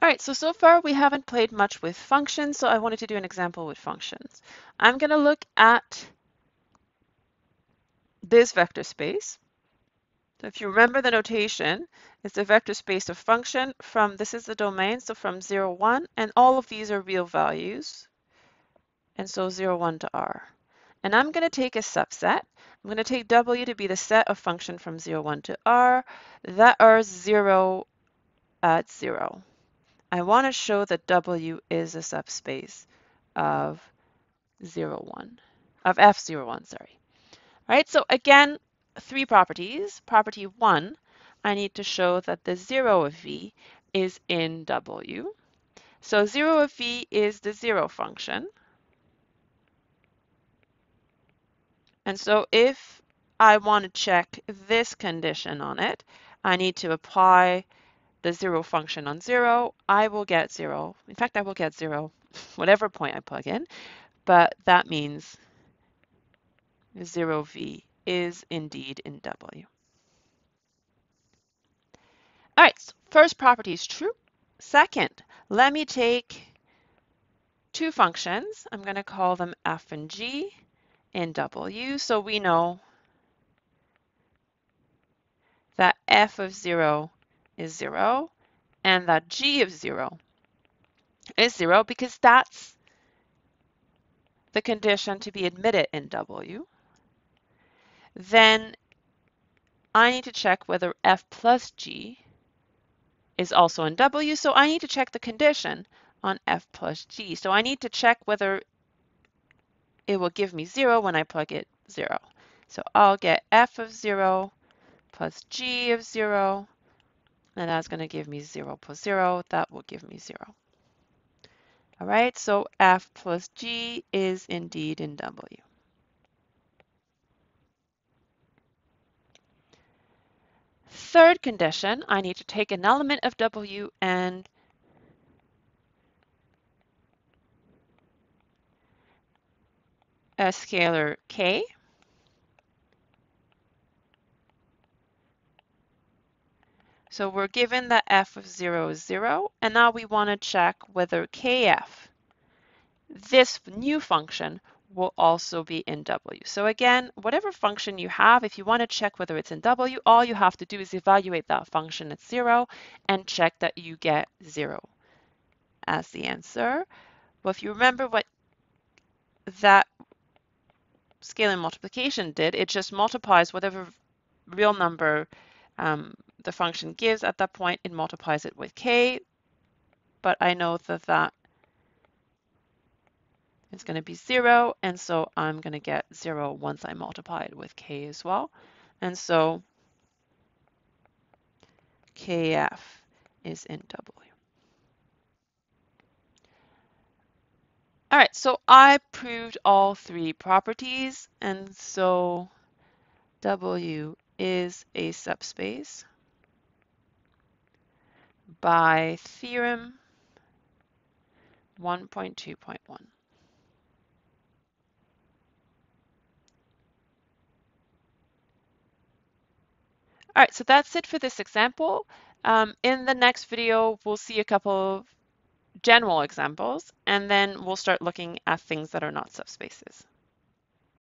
All right, so far we haven't played much with functions, so I wanted to do an example with functions. I'm going to look at this vector space. So if you remember the notation, it's a vector space of function from, this is the domain, so from 0, 1, and all of these are real values, and so 0, 1 to R. And I'm going to take a subset. I'm going to take W to be the set of function from 0, 1 to R that are 0 at 0. I want to show that W is a subspace of 0, 1, of F01, sorry. All right, so again, three properties. Property 1, I need to show that the 0 of V is in W. So 0 of V is the 0 function. And so if I want to check this condition on it, I need to apply the 0 function on 0. I will get 0. In fact, I will get 0 whatever point I plug in, but that means 0V is indeed in W. All right, so first property is true. Second, let me take two functions. I'm going to call them f and g in W. So we know that f of 0 is 0 and that g of 0 is 0 because that's the condition to be admitted in W. Then I need to check whether f plus g is also in W. So I need to check the condition on f plus g. So I need to check whether it will give me 0 when I plug it 0. So I'll get f of 0 plus g of 0, and that's going to give me 0 plus 0. That will give me 0. All right, so f plus g is indeed in W. Third condition, I need to take an element of W and a scalar k. So we're given that f of 0 is 0, and now we want to check whether kf, this new function, will also be in W. So again, whatever function you have, if you want to check whether it's in W, all you have to do is evaluate that function at 0 and check that you get 0 as the answer. Well, if you remember what that scalar multiplication did, it just multiplies whatever real number the function gives at that point, it multiplies it with k, but I know that that is going to be 0, and so I'm going to get 0 once I multiply it with k as well. And so kf is in W. All right, so I proved all three properties, and so W is a subspace by theorem 1.2.1. All right, so that's it for this example. In the next video, we'll see a couple of general examples, and then we'll start looking at things that are not subspaces.